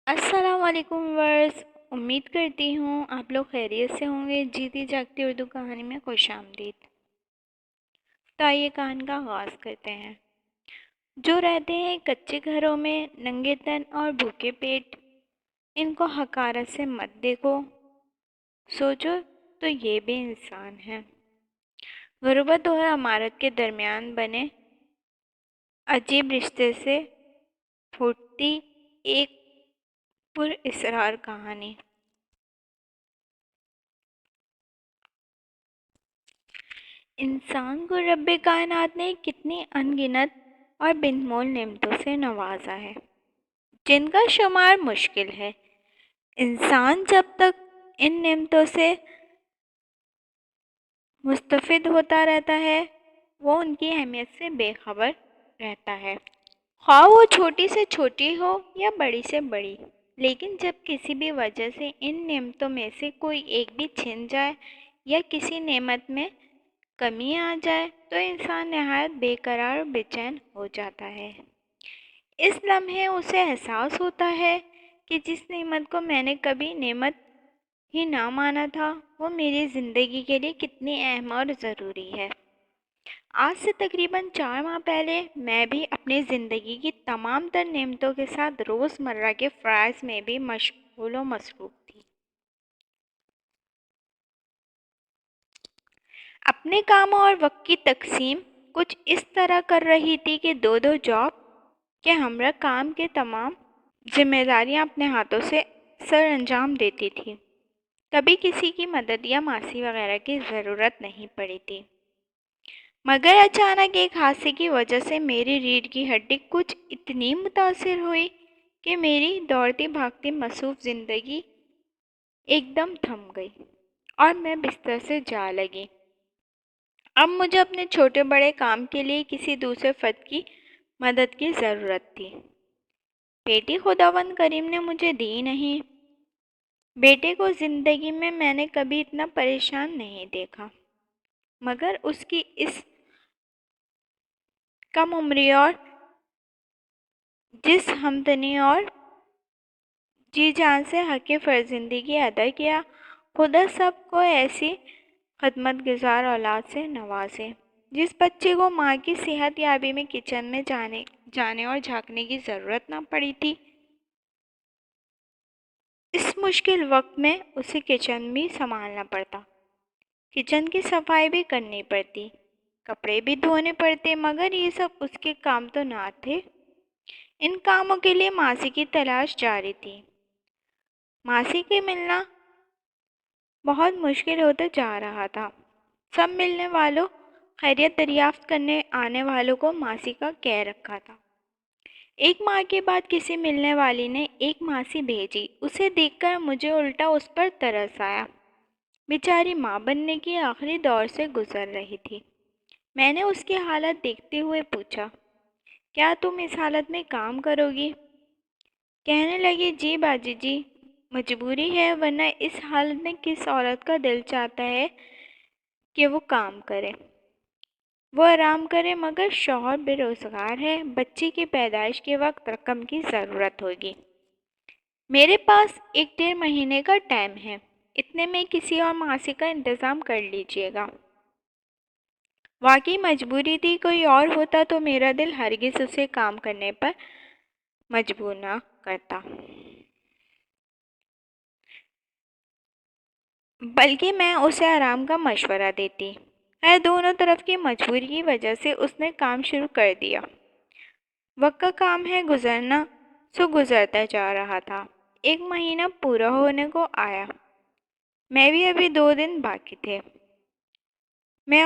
السلام علیکم ورز، امید کرتی ہوں آپ لوگ خیریت سے ہوں گے۔ جیتی جاگتی اردو کہانی میں خوش آمدید۔ تو آئیے کہانی کا آغاز کرتے ہیں۔ جو رہتے ہیں کچے گھروں میں ننگے تن اور بھوکے پیٹ، ان کو حقارت سے مت دیکھو، سوچو تو یہ بھی انسان ہیں۔ غربت اور امارت کے درمیان بنے عجیب رشتے سے پھوٹتی ایک پر اسرار کہانی۔ انسان کو رب کائنات نے کتنی ان گنت اور بن مول نعمتوں سے نوازا ہے جن کا شمار مشکل ہے۔ انسان جب تک ان نعمتوں سے مستفید ہوتا رہتا ہے وہ ان کی اہمیت سے بے خبر رہتا ہے، خواہ وہ چھوٹی سے چھوٹی ہو یا بڑی سے بڑی۔ لیکن جب کسی بھی وجہ سے ان نعمتوں میں سے کوئی ایک بھی چھن جائے یا کسی نعمت میں کمی آ جائے تو انسان نہایت بے قرار اور بے چین ہو جاتا ہے۔ اس لمحے اسے احساس ہوتا ہے کہ جس نعمت کو میں نے کبھی نعمت ہی نہ مانا تھا وہ میری زندگی کے لیے کتنی اہم اور ضروری ہے۔ آج سے تقریباً 4 ماہ پہلے میں بھی اپنی زندگی کی تمام تر نعمتوں کے ساتھ روز مرہ کے فرائض میں بھی مشغول و مصروف تھی۔ اپنے کاموں اور وقت کی تقسیم کچھ اس طرح کر رہی تھی کہ دو جاب کے ہمراہ کام کے تمام ذمہ داریاں اپنے ہاتھوں سے سر انجام دیتی تھی۔ کبھی کسی کی مدد یا ماسی وغیرہ کی ضرورت نہیں پڑی تھی، مگر اچانک ایک حادثے کی وجہ سے میری ریڑھ کی ہڈی کچھ اتنی متاثر ہوئی کہ میری دوڑتی بھاگتی مصروف زندگی ایک دم تھم گئی اور میں بستر سے جا لگی۔ اب مجھے اپنے چھوٹے بڑے کام کے لیے کسی دوسرے فرد کی مدد کی ضرورت تھی۔ بیٹی خداوند کریم نے مجھے دی نہیں۔ بیٹے کو زندگی میں نے کبھی اتنا پریشان نہیں دیکھا، مگر اس کی اس کم عمری اور جس ہمدنی اور جی جان سے حق فرزندگی ادا کیا، خدا سب کو ایسی خدمت گزار اولاد سے نوازے جس بچے کو ماں کی صحت یابی میں کچن میں جانے اور جھانکنے کی ضرورت نہ پڑی تھی۔ اس مشکل وقت میں اسے کچن بھی سنبھالنا پڑتا، کچن کی صفائی بھی کرنی پڑتی، کپڑے بھی دھونے پڑتے، مگر یہ سب اس کے کام تو نہ تھے۔ ان کاموں کے لیے ماسی کی تلاش جاری تھی۔ ماسی کے ملنا بہت مشکل ہوتا جا رہا تھا۔ سب ملنے والوں خیریت دریافت کرنے آنے والوں کو ماسی کا کہہ رکھا تھا۔ ایک ماہ کے بعد کسی ملنے والی نے ایک ماسی بھیجی، اسے دیکھ کر مجھے الٹا اس پر ترس آیا۔ بیچاری ماں بننے کی آخری دور سے گزر رہی تھی۔ میں نے اس کی حالت دیکھتے ہوئے پوچھا، کیا تم اس حالت میں کام کرو گی؟ کہنے لگی، جی باجی جی، مجبوری ہے، ورنہ اس حالت میں کس عورت کا دل چاہتا ہے کہ وہ کام کرے، وہ آرام کرے، مگر شوہر بے روزگار ہے، بچے کی پیدائش کے وقت رقم کی ضرورت ہوگی۔ میرے پاس 1 ڈیڑھ مہینے کا ٹائم ہے، اتنے میں کسی اور ماسی کا انتظام کر لیجیے گا۔ واقعی مجبوری تھی، کوئی اور ہوتا تو میرا دل ہرگز اسے کام کرنے پر مجبور نہ کرتا، بلکہ میں اسے آرام کا مشورہ دیتی۔ خیر دونوں طرف کی مجبوری کی وجہ سے اس نے کام شروع کر دیا۔ وقت کا کام ہے گزرنا، سو گزرتا جا رہا تھا۔ 1 مہینہ پورا ہونے کو آیا، میں بھی ابھی 2 دن باقی تھے۔ میں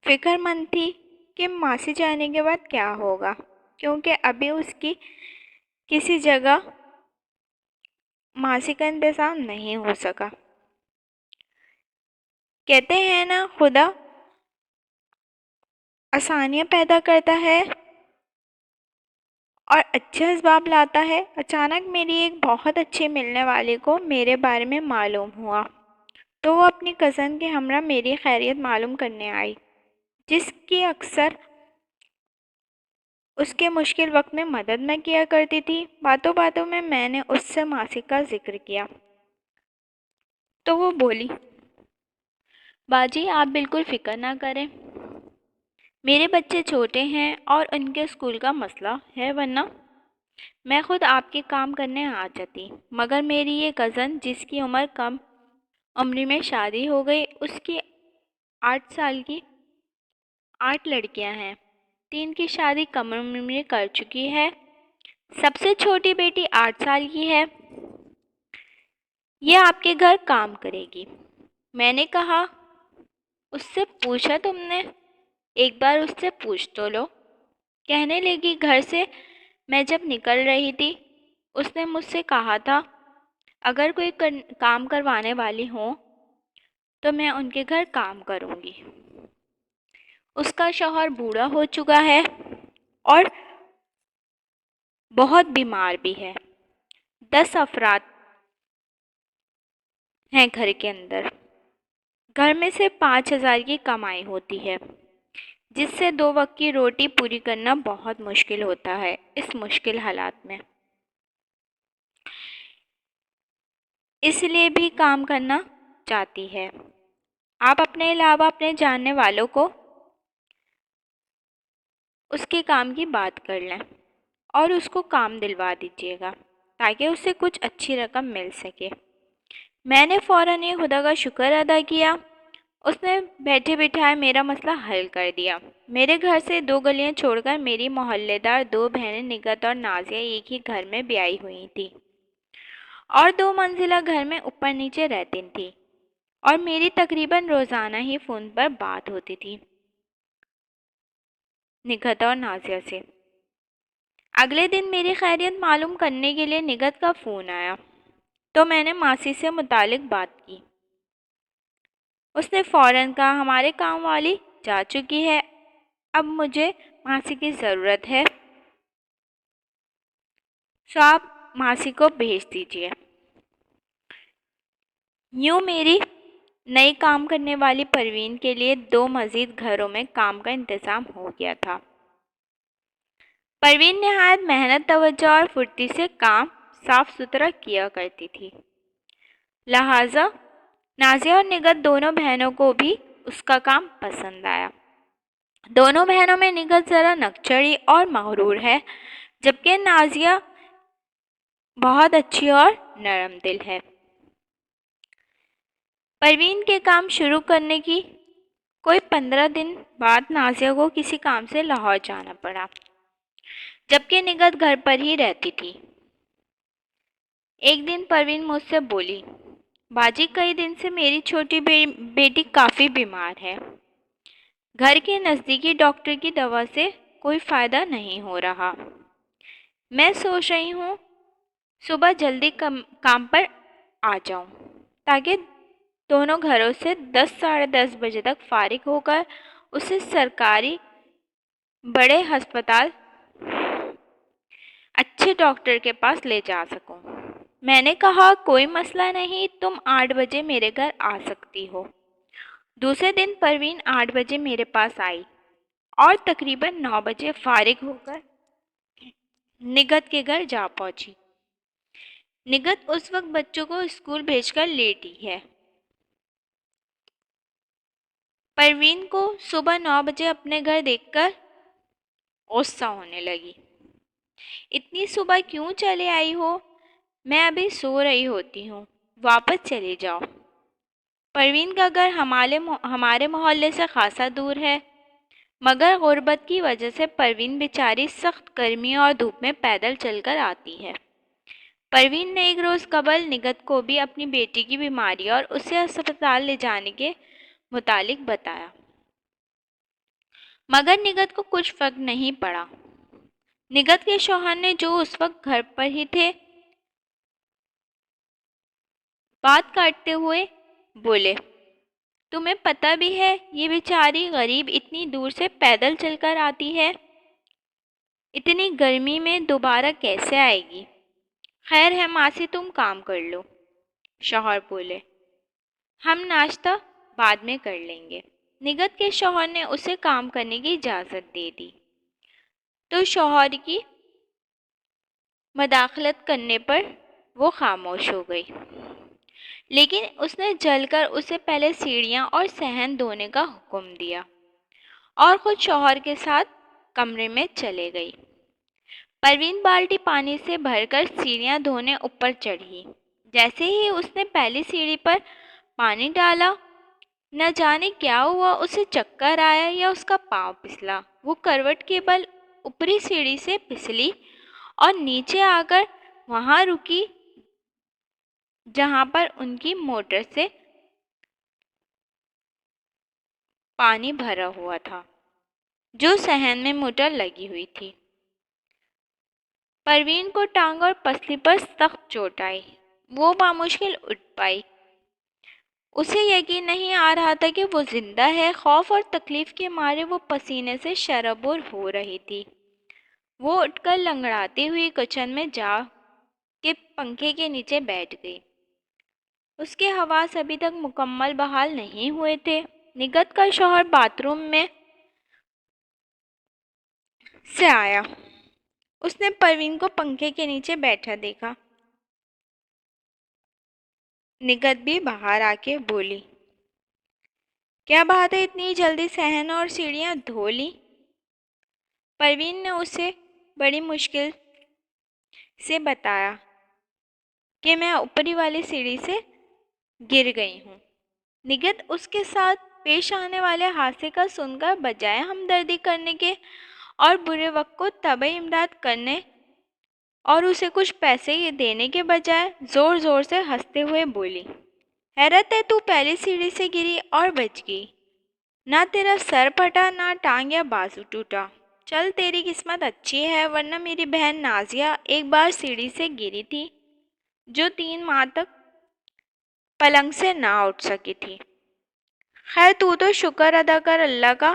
فکر مند تھی کہ ماسی جانے کے بعد کیا ہوگا، کیونکہ ابھی اس کی کسی جگہ ماسی کا انتظام نہیں ہو سکا۔ کہتے ہیں نا، خدا آسانیاں پیدا کرتا ہے اور اچھے اسباب لاتا ہے۔ اچانک میری ایک بہت اچھی ملنے والی کو میرے بارے میں معلوم ہوا تو وہ اپنی کزن کے ہمراہ میری خیریت معلوم کرنے آئی، جس کی اکثر اس کے مشکل وقت میں مدد میں کیا کرتی تھی۔ باتوں باتوں میں نے اس سے ماسی کا ذکر کیا تو وہ بولی، باجی آپ بالکل فکر نہ کریں، میرے بچے چھوٹے ہیں اور ان کے اسکول کا مسئلہ ہے، ورنہ میں خود آپ کے کام کرنے آ جاتی، مگر میری یہ کزن جس کی عمر کم عمری میں شادی ہو گئی، اس کی 8 سال کی 8 لڑکیاں ہیں، 3 کی شادی کم عمر میں کر چکی ہے، سب سے چھوٹی بیٹی 8 سال کی ہے، یہ آپ کے گھر کام کرے گی۔ میں نے کہا، اس سے پوچھا تم نے؟ ایک بار اس سے پوچھ تو لو۔ کہنے لگی، گھر سے میں جب نکل رہی تھی اس نے مجھ سے کہا تھا اگر کوئی کام کروانے والی ہو تو میں ان کے گھر کام کروں گی۔ اس کا شوہر بوڑھا ہو چکا ہے اور بہت بیمار بھی ہے، 10 افراد ہیں گھر کے اندر، گھر میں سے 5,000 کی کمائی ہوتی ہے، جس سے 2 وقت کی روٹی پوری کرنا بہت مشکل ہوتا ہے۔ اس مشکل حالات میں اس لیے بھی کام کرنا چاہتی ہے۔ آپ اپنے علاوہ اپنے جاننے والوں کو اس کے کام کی بات کر لیں اور اس کو کام دلوا دیجیے گا تاکہ اسے کچھ اچھی رقم مل سکے۔ میں نے فوراً یہ خدا کا شکر ادا کیا، اس نے بیٹھے بٹھائے میرا مسئلہ حل کر دیا۔ میرے گھر سے 2 گلیاں چھوڑ کر میری محلے دار 2 بہنیں نگہت اور نازیہ ایک ہی گھر میں بیاہی ہوئی تھیں اور 2 منزلہ گھر میں اوپر نیچے رہتی تھیں اور میری تقریباً روزانہ ہی فون پر بات ہوتی تھی نگہت اور نازیہ سے۔ اگلے دن میری خیریت معلوم کرنے کے لیے نگہت کا فون آیا تو میں نے ماسی سے متعلق بات کی۔ اس نے فوراً کہا، ہمارے کام والی جا چکی ہے، اب مجھے ماسی کی ضرورت ہے، سو آپ ماسی کو بھیج دیجیے۔ یوں میری نئی کام کرنے والی پروین کے لیے 2 مزید گھروں میں کام کا انتظام ہو گیا تھا۔ پروین نہایت محنت، توجہ اور پھرتی سے کام صاف ستھرا کیا کرتی تھی، لہٰذا نازیہ اور نگہت دونوں بہنوں کو بھی اس کا کام پسند آیا۔ دونوں بہنوں میں نگہت ذرا نکچڑی اور مغرور ہے، جبکہ نازیہ بہت اچھی اور نرم دل ہے۔ پروین کے کام شروع کرنے کی کوئی 15 دن بعد نازیہ کو کسی کام سے لاہور جانا پڑا، جبکہ نگہت گھر پر ہی رہتی تھی۔ ایک دن پروین مجھ سے بولی، باجی کئی دن سے میری چھوٹی بیٹی کافی بیمار ہے، گھر کے نزدیکی ڈاکٹر کی دوا سے کوئی فائدہ نہیں ہو رہا، میں سوچ رہی ہوں صبح جلدی کام پر آ جاؤں تاکہ دونوں گھروں سے 10 ساڑھے 10 بجے تک فارغ ہو کر اسے سرکاری بڑے ہسپتال اچھے ڈاکٹر کے پاس لے جا سکوں۔ میں نے کہا، کوئی مسئلہ نہیں، تم 8 بجے میرے گھر آ سکتی ہو۔ دوسرے دن پروین 8 بجے میرے پاس آئی اور تقریباً 9 بجے فارغ ہو کر نگہت کے گھر جا پہنچی۔ نگہت اس وقت بچوں کو اسکول بھیج کر لیٹی ہے۔ پروین کو صبح 9 بجے اپنے گھر دیکھ کر غصہ ہونے لگی، اتنی صبح کیوں چلے آئی ہو؟ میں ابھی سو رہی ہوتی ہوں، واپس چلی جاؤ۔ پروین کا گھر ہمارے محلے سے خاصا دور ہے، مگر غربت کی وجہ سے پروین بیچاری سخت گرمی اور دھوپ میں پیدل چل کر آتی ہے۔ پروین نے ایک روز قبل نگہت کو بھی اپنی بیٹی کی بیماری اور اسے ہسپتال لے جانے کے متعلق بتایا، مگر نگہت کو کچھ فرق نہیں پڑا۔ نگہت کے شوہر نے، جو اس وقت گھر پر ہی تھے، بات کاٹتے ہوئے بولے، تمہیں پتہ بھی ہے یہ بیچاری غریب اتنی دور سے پیدل چل کر آتی ہے، اتنی گرمی میں دوبارہ کیسے آئے گی؟ خیر ہے ماسی، تم کام کر لو۔ شوہر بولے، ہم ناشتہ بعد میں کر لیں گے۔ نگہت کے شوہر نے اسے کام کرنے کی اجازت دے دی۔ تو شوہر کی مداخلت کرنے پر وہ خاموش ہو گئی، لیکن اس نے جل کر اسے پہلے سیڑھیاں اور صحن دھونے کا حکم دیا اور خود شوہر کے ساتھ کمرے میں چلے گئی۔ پروین بالٹی پانی سے بھر کر سیڑھیاں دھونے اوپر چڑھی۔ جیسے ہی اس نے پہلی سیڑھی پر پانی ڈالا، نہ جانے کیا ہوا، اسے چکر آیا یا اس کا پاؤں پھسلا۔ وہ کروٹ کے بل اوپری سیڑھی سے پھسلی اور نیچے آ کر وہاں رکی جہاں پر ان کی موٹر سے پانی بھرا ہوا تھا، جو صحن میں موٹر لگی ہوئی تھی۔ پروین کو ٹانگ اور پسلی پر سخت چوٹ آئی۔ وہ بامشکل اٹھ پائی۔ اسے یقین نہیں آ رہا تھا کہ وہ زندہ ہے۔ خوف اور تکلیف کے مارے وہ پسینے سے شرابور ہو رہی تھی۔ وہ اٹھ کر لنگڑاتی ہوئی کچن میں جا کے پنکھے کے نیچے بیٹھ گئی۔ اس کے حواس ابھی تک مکمل بحال نہیں ہوئے تھے۔ نگہت کا شوہر باتھ روم میں سے آیا۔ اس نے پروین کو پنکھے کے نیچے بیٹھا دیکھا۔ نگہت بھی باہر آ کے بولی، کیا بات ہے، اتنی جلدی صحن اور سیڑھیاں دھو لی؟ پروین نے اسے بڑی مشکل سے بتایا کہ میں اوپری والی سیڑھی سے گر گئی ہوں۔ نگہت اس کے ساتھ پیش آنے والے حادثے کا سن کر بجائے ہمدردی کرنے کے اور برے وقت کو طبعی امداد کرنے اور اسے کچھ پیسے دینے کے بجائے زور زور سے ہنستے ہوئے بولی، حیرت ہے، تو پہلی سیڑھی سے گری اور بچ گئی، نہ تیرا سر پھٹا، نہ ٹانگ یا بازو ٹوٹا۔ چل، تیری قسمت اچھی ہے، ورنہ میری بہن نازیہ ایک بار سیڑھی سے گری تھی جو 3 ماہ تک پلنگ سے نہ اٹھ سکی تھی۔ خیر، تو شکر ادا کر اللہ کا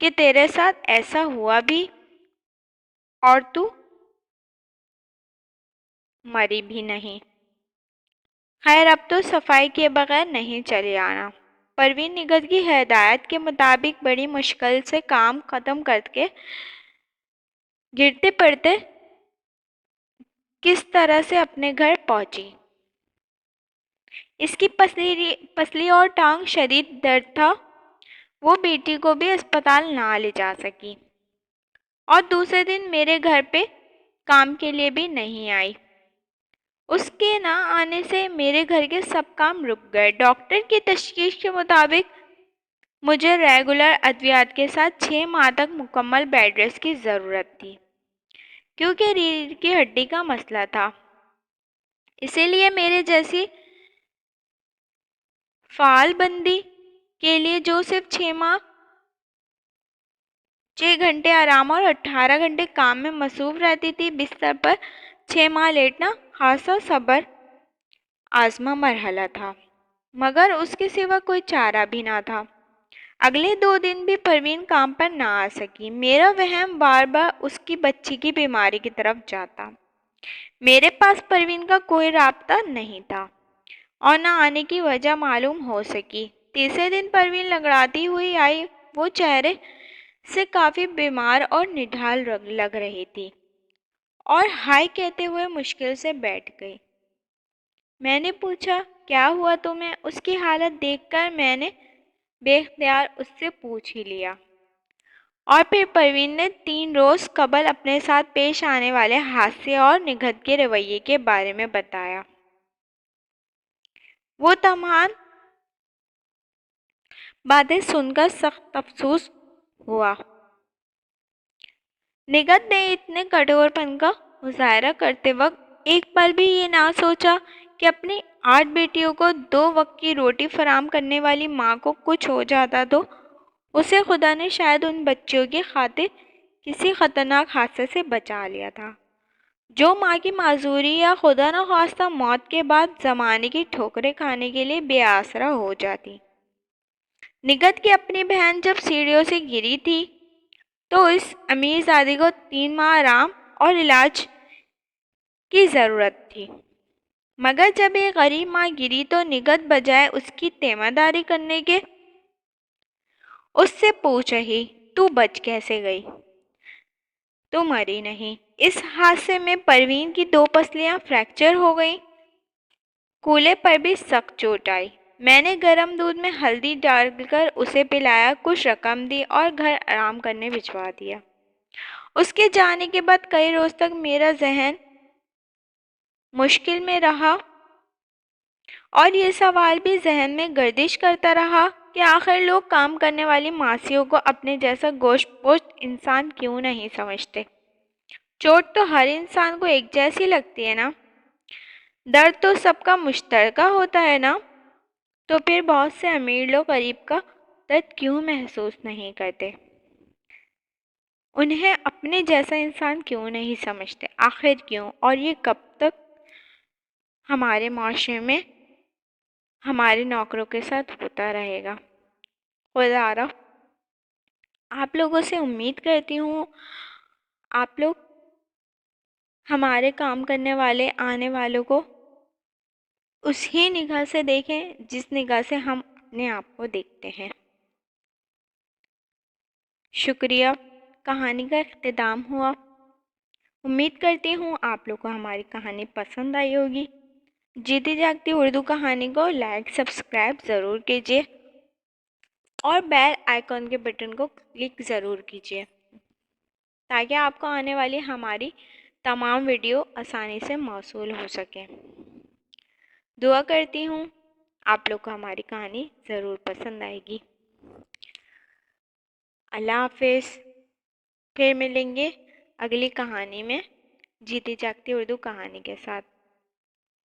کہ تیرے ساتھ ایسا ہوا بھی اور تو مری بھی نہیں۔ خیر، اب تو صفائی کے بغیر نہیں چلے آنا۔ پروین نگہت کی ہدایت کے مطابق بڑی مشکل سے کام ختم کر کے گرتے پڑتے کس طرح سے اپنے گھر پہنچی۔ اس کی پسلی اور ٹانگ شدید درد تھا۔ وہ بیٹی کو بھی اسپتال نہ لے جا سکی اور دوسرے دن میرے گھر پہ کام کے لیے بھی نہیں آئی۔ اس کے نہ آنے سے میرے گھر کے سب کام رک گئے۔ ڈاکٹر کی تشخیص کے مطابق مجھے ریگولر ادویات کے ساتھ 6 ماہ تک مکمل بیڈ ریسٹ کی ضرورت تھی، کیونکہ ریڑھ کی ہڈی کا مسئلہ تھا۔ اسی لیے میرے جیسی فعال بندی کے لیے جو صرف 6 گھنٹے آرام اور 18 گھنٹے کام میں مصروف رہتی تھی، بستر پر 6 ماہ لیٹنا خاصا صبر آزما مرحلہ تھا، مگر اس کے سوا کوئی چارہ بھی نہ تھا۔ اگلے 2 دن بھی پروین کام پر نہ آ سکی۔ میرا وہم بار بار اس کی بچی کی بیماری کی طرف جاتا۔ میرے پاس پروین کا کوئی رابطہ نہیں تھا اور نہ آنے کی وجہ معلوم ہو سکی۔ تیسرے دن پروین لنگڑاتی ہوئی آئی۔ وہ چہرے سے کافی بیمار اور نڈھال لگ رہی تھی اور ہائی کہتے ہوئے مشکل سے بیٹھ گئی۔ میں نے پوچھا، کیا ہوا تمہیں؟ اس کی حالت دیکھ کر میں نے بے اختیار اس سے پوچھ ہی لیا، اور پھر پروین نے 3 روز قبل اپنے ساتھ پیش آنے والے حادثے اور نگہت کے رویے کے بارے میں بتایا۔ وہ تمام باتیں سن کر سخت افسوس ہوا۔ نگہت نے اتنے کٹھور پن کا مظاہرہ کرتے وقت ایک پل بھی یہ نہ سوچا کہ اپنی 8 بیٹیوں کو 2 وقت کی روٹی فراہم کرنے والی ماں کو کچھ ہو جاتا تو اسے خدا نے شاید ان بچیوں کی خاطر کسی خطرناک حادثے سے بچا لیا تھا، جو ماں کی معذوری یا خدا نخواستہ موت کے بعد زمانے کی ٹھوکریں کھانے کے لیے بے آسرا ہو جاتی۔ نگہت کی اپنی بہن جب سیڑھیوں سے گری تھی تو اس امیر زادی کو 3 ماہ آرام اور علاج کی ضرورت تھی، مگر جب ایک غریب ماں گری تو نگہت بجائے اس کی تیمہ داری کرنے کے اس سے پوچھ رہی، تو بچ کیسے گئی؟ تو مری نہیں۔ اس حادثے میں پروین کی 2 پسلیاں فریکچر ہو گئیں۔ کولے پر بھی سخت چوٹ آئی۔ میں نے گرم دودھ میں ہلدی ڈال کر اسے پلایا، کچھ رقم دی اور گھر آرام کرنے بھجوا دیا۔ اس کے جانے کے بعد کئی روز تک میرا ذہن مشکل میں رہا اور یہ سوال بھی ذہن میں گردش کرتا رہا کہ آخر لوگ کام کرنے والی ماسیوں کو اپنے جیسا گوشت پوش انسان کیوں نہیں سمجھتے؟ چوٹ تو ہر انسان کو ایک جیسی لگتی ہے نا؟ درد تو سب کا مشترکہ ہوتا ہے نا؟ تو پھر بہت سے امیر لوگ غریب کا درد کیوں محسوس نہیں کرتے؟ انہیں اپنے جیسا انسان کیوں نہیں سمجھتے؟ آخر کیوں؟ اور یہ کب تک ہمارے معاشرے میں ہمارے نوکروں کے ساتھ ہوتا رہے گا؟ خدا را آپ لوگوں سے امید کرتی ہوں آپ لوگ ہمارے کام کرنے والے آنے والوں کو اسی نگاہ سے دیکھیں جس نگاہ سے ہم اپنے آپ کو دیکھتے ہیں۔ شکریہ۔ کہانی کا اختتام ہوا۔ امید کرتی ہوں آپ لوگ کو ہماری کہانی پسند آئی ہوگی۔ جیتی جاگتی اردو کہانی کو لائک سبسکرائب ضرور کیجیے اور بیل آئیکن کے بٹن کو کلک ضرور کیجیے تاکہ آپ کو آنے والی ہماری تمام ویڈیو آسانی سے موصول ہو سکیں۔ دعا کرتی ہوں آپ لوگ کو ہماری کہانی ضرور پسند آئے گی۔ اللہ حافظ۔ پھر ملیں گے اگلی کہانی میں جیتی جاگتی اردو کہانی کے ساتھ۔